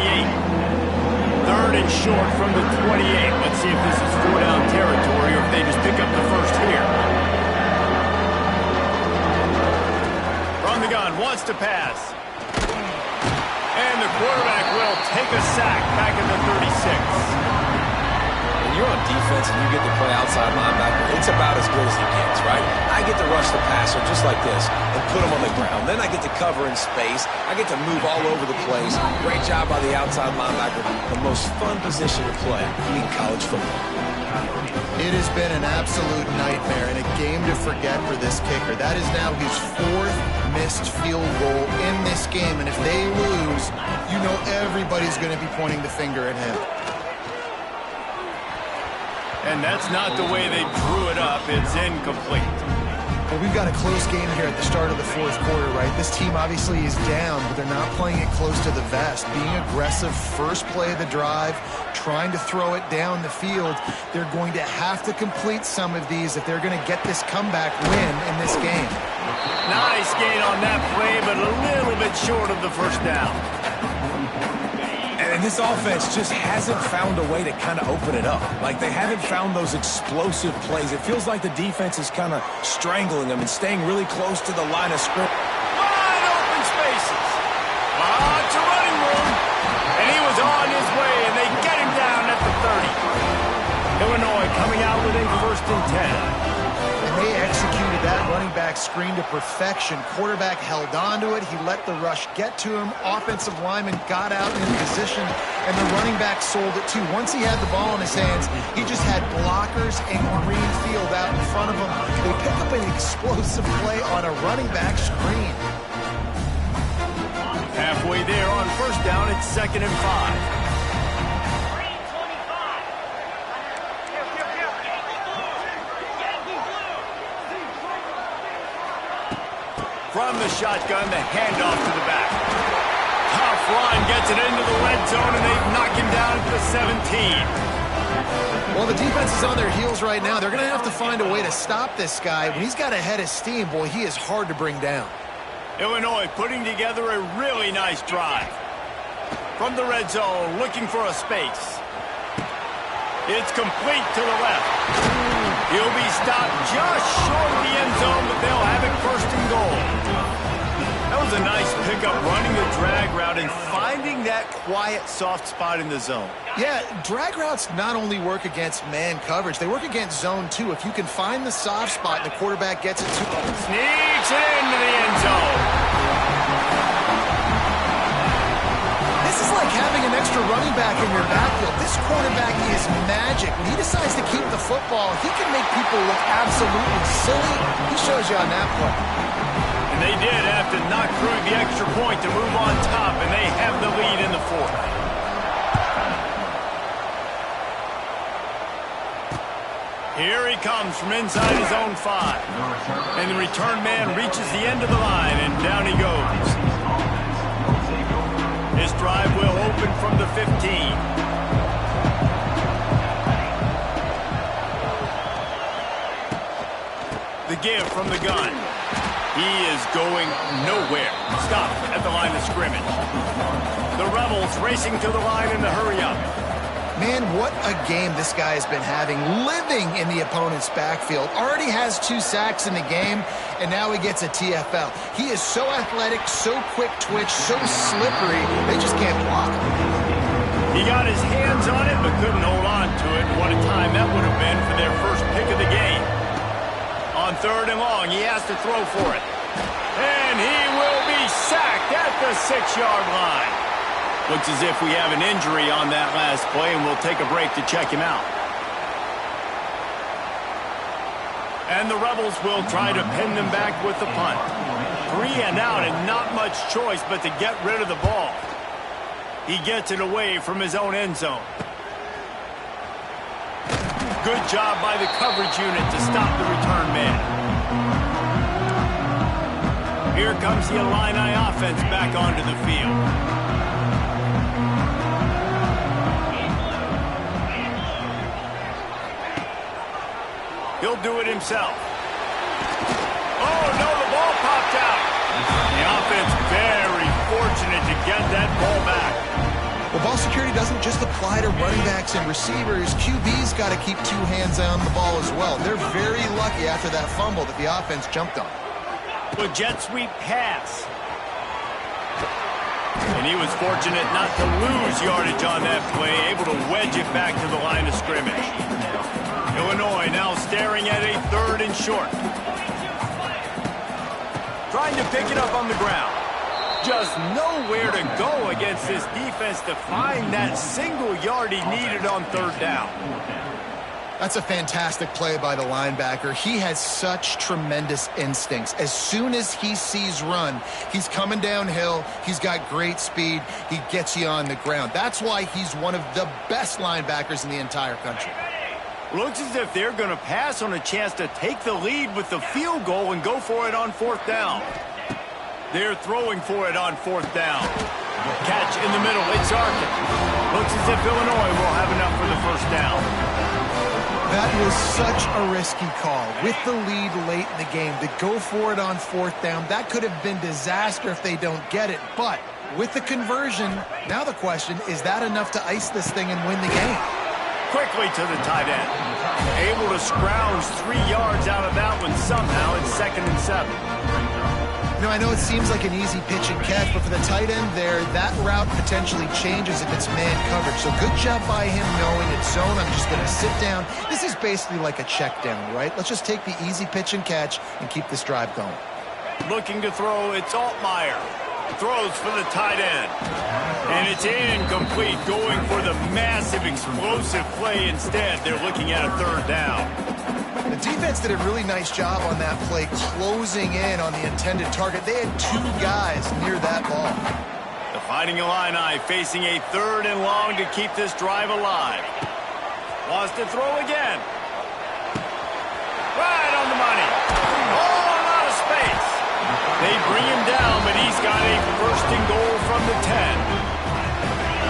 Third and short from the 28. Let's see if this is 4-down territory or if they just pick up the first here. From the gun, wants to pass. And the quarterback will take a sack back at the 36. You're on defense and you get to play outside linebacker, it's about as good as he gets, right? I get to rush the passer just like this and put him on the ground. Then I get to cover in space. I get to move all over the place. Great job by the outside linebacker. The most fun position to play in college football. It has been an absolute nightmare and a game to forget for this kicker. That is now his 4th missed field goal in this game. And if they lose, you know everybody's going to be pointing the finger at him. And that's not the way they drew it up. It's incomplete. Well, we've got a close game here at the start of the 4th quarter, right? This team obviously is down, but they're not playing it close to the vest. Being aggressive, first play of the drive, trying to throw it down the field. They're going to have to complete some of these if they're going to get this comeback win in this game. Nice gain on that play, but a little bit short of the first down. And this offense just hasn't found a way to kind of open it up. Like, they haven't found those explosive plays. It feels like the defense is kind of strangling them and staying really close to the line of scrimmage. Wide open spaces. Lots of running room. And he was on his way, and they get him down at the 30. Illinois coming out with a 1st and 10. They executed that running back screen to perfection. Quarterback held on to it. He let the rush get to him. Offensive lineman got out in position, and the running back sold it too. Once he had the ball in his hands, he just had blockers and green field out in front of him. They pick up an explosive play on a running back screen. Halfway there on 1st down, it's 2nd and 5. From the shotgun, the handoff to the back. Tough run, gets it into the red zone, and they knock him down at the 17. Well, the defense is on their heels right now. They're going to have to find a way to stop this guy. When he's got a head of steam, boy, he is hard to bring down. Illinois putting together a really nice drive. From the red zone, looking for a space. It's complete to the left. He'll be stopped just short of the end zone, but they'll have it 1st and goal. That was a nice pickup, running the drag route and finding that quiet, soft spot in the zone. Yeah, drag routes not only work against man coverage, they work against zone too. If you can find the soft spot and the quarterback gets it to sneaks it into the end zone. This is like having an extra running back in your backfield. This quarterback is magic. When he decides to keep the football, he can make people look absolutely silly. He shows you on that play. And they did have to knock through the extra point to move on top, and they have the lead in the 4th. Here he comes from inside his own 5. And the return man reaches the end of the line, and down he goes. His drive will open from the 15. give from the gun. He is going nowhere. Stop at the line of scrimmage. The Rebels racing to the line in the hurry-up. Man, what a game this guy has been having, living in the opponent's backfield. Already has 2 sacks in the game, and now he gets a TFL. He is so athletic, so quick twitch, so slippery, they just can't block him. He got his hands on it, but couldn't hold on to it. What a time that would have been for their first pick of the game. On 3rd and long, he has to throw for it. And he will be sacked at the 6-yard line. Looks as if we have an injury on that last play, and we'll take a break to check him out. And the Rebels will try to pin them back with the punt. 3 and out, and not much choice but to get rid of the ball. He gets it away from his own end zone. Good job by the coverage unit to stop the return man. Here comes the Illini offense back onto the field. He'll do it himself. Oh, no, the ball popped out. The offense very fortunate to get that ball back. Well, ball security doesn't just apply to running backs and receivers. QB's got to keep 2 hands on the ball as well. They're very lucky after that fumble that the offense jumped on. A jet sweep pass. And he was fortunate not to lose yardage on that play, able to wedge it back to the line of scrimmage. Illinois now staring at a 3rd and short. Trying to pick it up on the ground. Just nowhere to go against this defense to find that single yard he needed on 3rd down. That's a fantastic play by the linebacker. He has such tremendous instincts. As soon as he sees run, he's coming downhill. He's got great speed. He gets you on the ground. That's why he's one of the best linebackers in the entire country. Looks as if they're going to pass on a chance to take the lead with the field goal and go for it on 4th down. They're throwing for it on 4th down. Catch in the middle. It's Arkin. Looks as if Illinois will have enough for the 1st down. That was such a risky call. With the lead late in the game, to go for it on 4th down, that could have been disaster if they don't get it. But with the conversion, now the question, is that enough to ice this thing and win the game? Quickly to the tight end. Able to scrounge 3 yards out of that one somehow. It's 2nd and 7. You know, I know it seems like an easy pitch and catch, but for the tight end there, that route potentially changes if it's man coverage. So good job by him knowing it's zone. I'm just going to sit down. This is basically like a check down, right? Let's just take the easy pitch and catch and keep this drive going. Looking to throw, it's Altmaier. Throws for the tight end. And it's incomplete, going for the massive explosive play instead. They're looking at a 3rd down. The defense did a really nice job on that play, closing in on the intended target. They had 2 guys near that ball. The Fighting Illini facing a 3rd and long to keep this drive alive. Wants to throw again. Right on the money. Oh, a lot of space. They bring him down, but he's got a 1st and goal from the 10.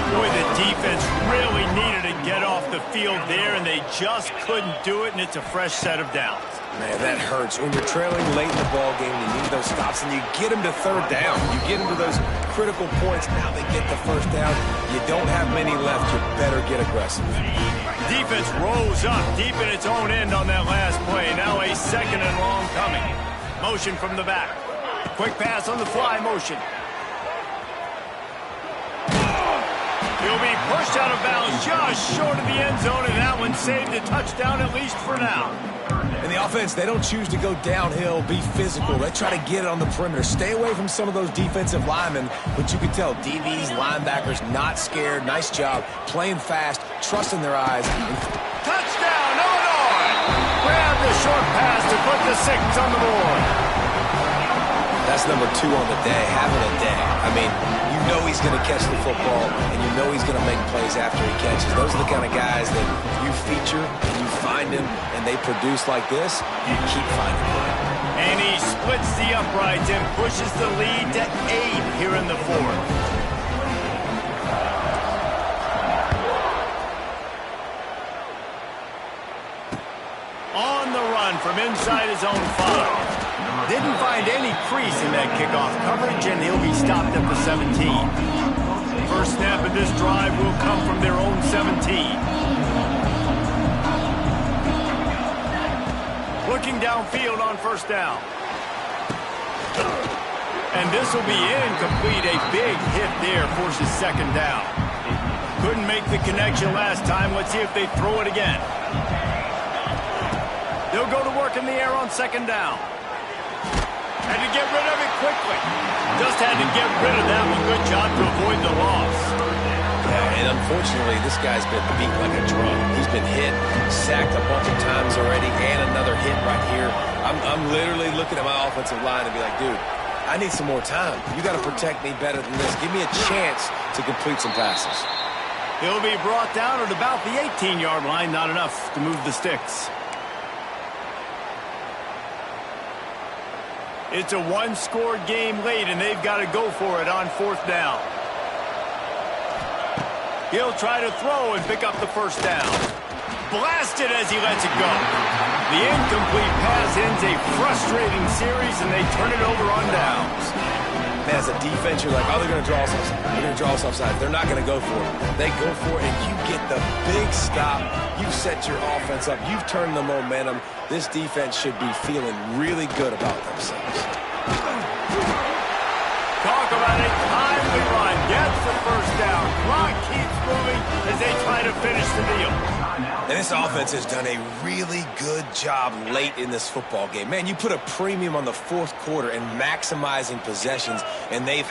Boy, the defense really needed to get off the field there, and they just couldn't do it, and it's a fresh set of downs. Man, that hurts. When you're trailing late in the ball game, you need those stops, and you get them to 3rd down. You get them to those critical points. Now they get the 1st down. You don't have many left. You better get aggressive. Defense rose up deep in its own end on that last play. Now a 2nd and long coming. Motion from the back. Quick pass on the fly motion. He'll be pushed out of bounds just short of the end zone, and that one saved a touchdown at least for now. And the offense, they don't choose to go downhill, be physical. They try to get it on the perimeter. Stay away from some of those defensive linemen, but you can tell DBs, linebackers, not scared. Nice job playing fast, trusting their eyes. Touchdown, Illinois! Grab the short pass to put the 6 on the board. That's number 2 on the day, having a day. I mean, you know he's going to catch the football, and you know he's going to make plays after he catches. Those are the kind of guys that you feature, and you find him, and they produce like this, you keep finding them. And he splits the uprights and pushes the lead to 8 here in the 4th. On the run run from inside his own 5. Didn't find any crease in that kickoff coverage, and he'll be stopped at the 17. First snap of this drive will come from their own 17. Looking downfield on first down. And this will be incomplete. A big hit there forces second down. Couldn't make the connection last time. Let's see if they throw it again. They'll go to work in the air on second down. Had to get rid of it quickly. Just had to get rid of that one. Good job to avoid the loss. Yeah, and unfortunately, this guy's been beat like a drum. He's been hit, sacked a bunch of times already, and another hit right here. I'm literally looking at my offensive line and be like, dude, I need some more time. You got to protect me better than this. Give me a chance to complete some passes. He'll be brought down at about the 18-yard line. Not enough to move the sticks. It's a one-score game late, and they've got to go for it on fourth down. He'll try to throw and pick up the first down. Blasted as he lets it go. The incomplete pass ends a frustrating series, and they turn it over on downs. Man, as a defense, you're like, oh, they're going to draw us offside. They're going to draw us offside. They're not going to go for it. They go for it, and you get the big stop. You've set your offense up. You've turned the momentum. This defense should be feeling really good about themselves. Talk about a timely run. Gets the first down. Clock keeps moving as they try to finish the deal. And this offense has done a really good job late in this football game. Man, you put a premium on the fourth quarter and maximizing possessions, and they've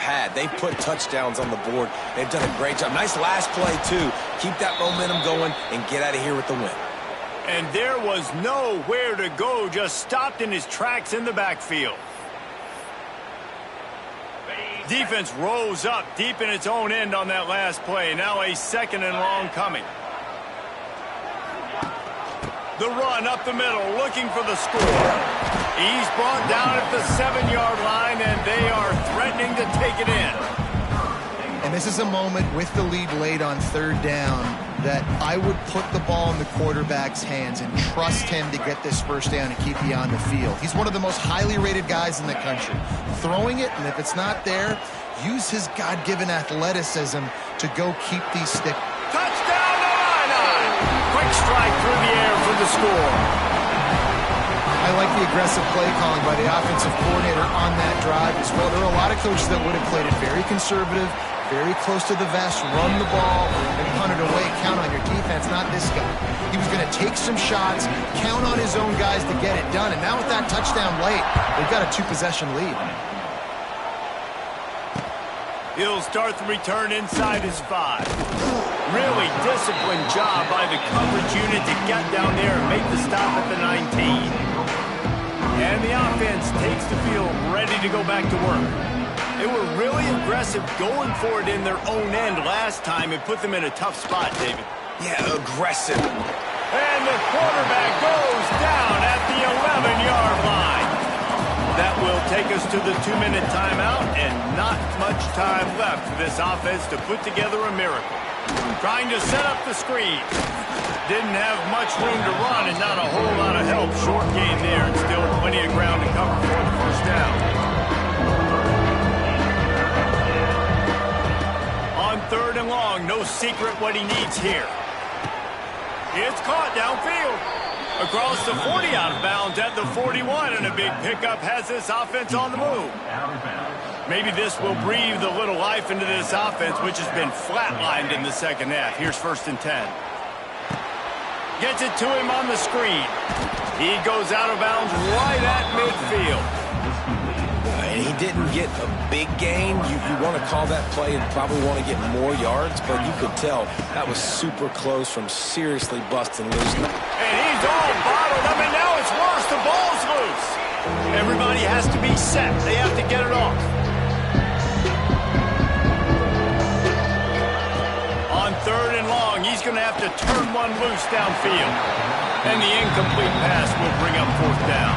put touchdowns on the board. They've done a great job. Nice last play, too. Keep that momentum going and get out of here with the win. And there was nowhere to go, just stopped in his tracks in the backfield. Defense rose up deep in its own end on that last play. Now a second and long coming. The run up the middle, looking for the score. He's brought down at the 7-yard line, and they are threatening to take it in. And this is a moment with the lead late on third down that I would put the ball in the quarterback's hands and trust him to get this first down and keep you on the field. He's one of the most highly rated guys in the country. Throwing it, and if it's not there, use his God-given athleticism to go keep these sticks. Touchdown to Illini! Quick strike through the air for the score. I like the aggressive play calling by the offensive coordinator on that drive as well. There are a lot of coaches that would have played it very conservative, very close to the vest, run the ball, and punt it away. Count on your defense, not this guy. He was going to take some shots, count on his own guys to get it done. And now with that touchdown late, they've got a 2-possession lead. He'll start the return inside his 5. Really disciplined job by the coverage unit to get down there and make the stop at the 19. And the offense takes the field ready to go back to work. They were really aggressive going for it in their own end last time and put them in a tough spot, David. Yeah, aggressive. And the quarterback goes down at the 11-yard line. That will take us to the 2-minute timeout, and not much time left for this offense to put together a miracle. Trying to set up the screen. Didn't have much room to run and not a whole lot of help. Short game there, and still plenty of ground to cover for the first down. On third and long, no secret what he needs here. It's caught downfield. Across the 40, out of bounds at the 41, and a big pickup has this offense on the move. Maybe this will breathe a little life into this offense, which has been flatlined in the second half. Here's 1st and 10. Gets it to him on the screen. He goes out of bounds right at midfield. And he didn't get a big gain. You want to call that play and probably want to get more yards, but you could tell that was super close from seriously busting loose. And he's all bottled up, and now it's worse. The ball's loose. Everybody has to be set. They have to get it off. On third and long, he's going to have to turn one loose downfield. And the incomplete pass will bring up 4th down.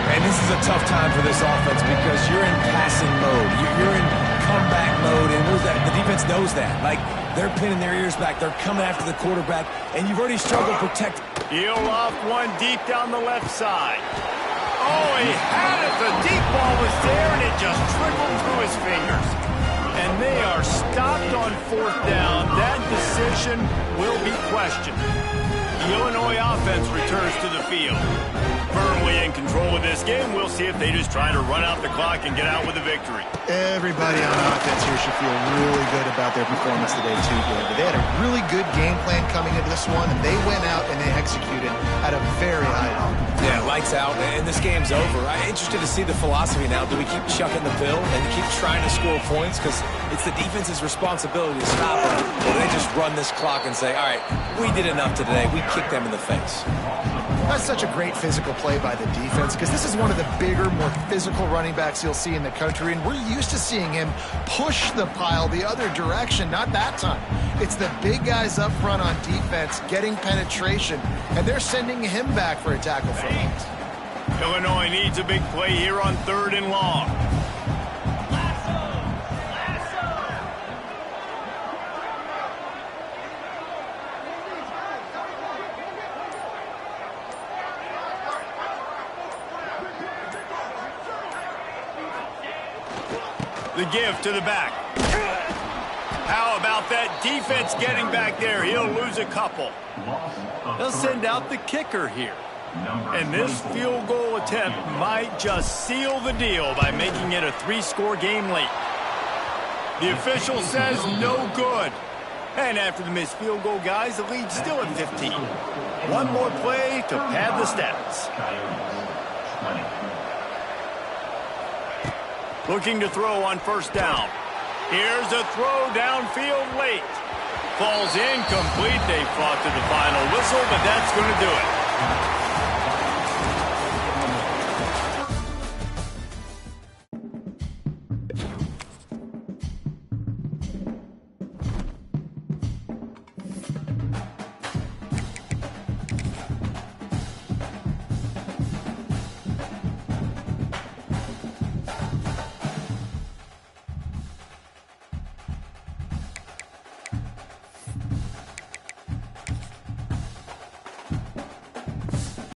And this is a tough time for this offense because you're in passing mode. You're in comeback mode, and the defense knows that. Like, they're pinning their ears back. They're coming after the quarterback, and you've already struggled to protect. He'll loft one deep down the left side. Oh, he had it. The deep ball was there, and it just trickled through his fingers. And they are stopped on fourth down. That decision will be questioned. The Illinois offense returns to the field. Firmly in control of this game. We'll see if they just try to run out the clock and get out with a victory. Everybody on offense here should feel really good about their performance today, too, David. They had a really good game plan coming into this one, and they went out and they executed at a very high level. Yeah, lights out, and this game's over. I'm interested to see the philosophy now. Do we keep chucking the pill and keep trying to score points? Because it's the defense's responsibility to stop them. Or they just run this clock and say, all right, we did enough today. We kicked them in the face. That's such a great physical play by the defense because this is one of the bigger, more physical running backs you'll see in the country, and we're used to seeing him push the pile the other direction. Not that time. It's the big guys up front on defense getting penetration, and they're sending him back for a tackle for loss. Illinois needs a big play here on 3rd and long. The give to the back. How about that defense getting back there? He'll lose a couple. They'll send out the kicker here. And this field goal attempt might just seal the deal by making it a 3-score game late. The official says no good. And after the missed field goal, guys, the lead's still at 15. One more play to pad the stats. Looking to throw on 1st down. Here's a throw downfield late. Falls incomplete. They fought to the final whistle, but that's going to do it.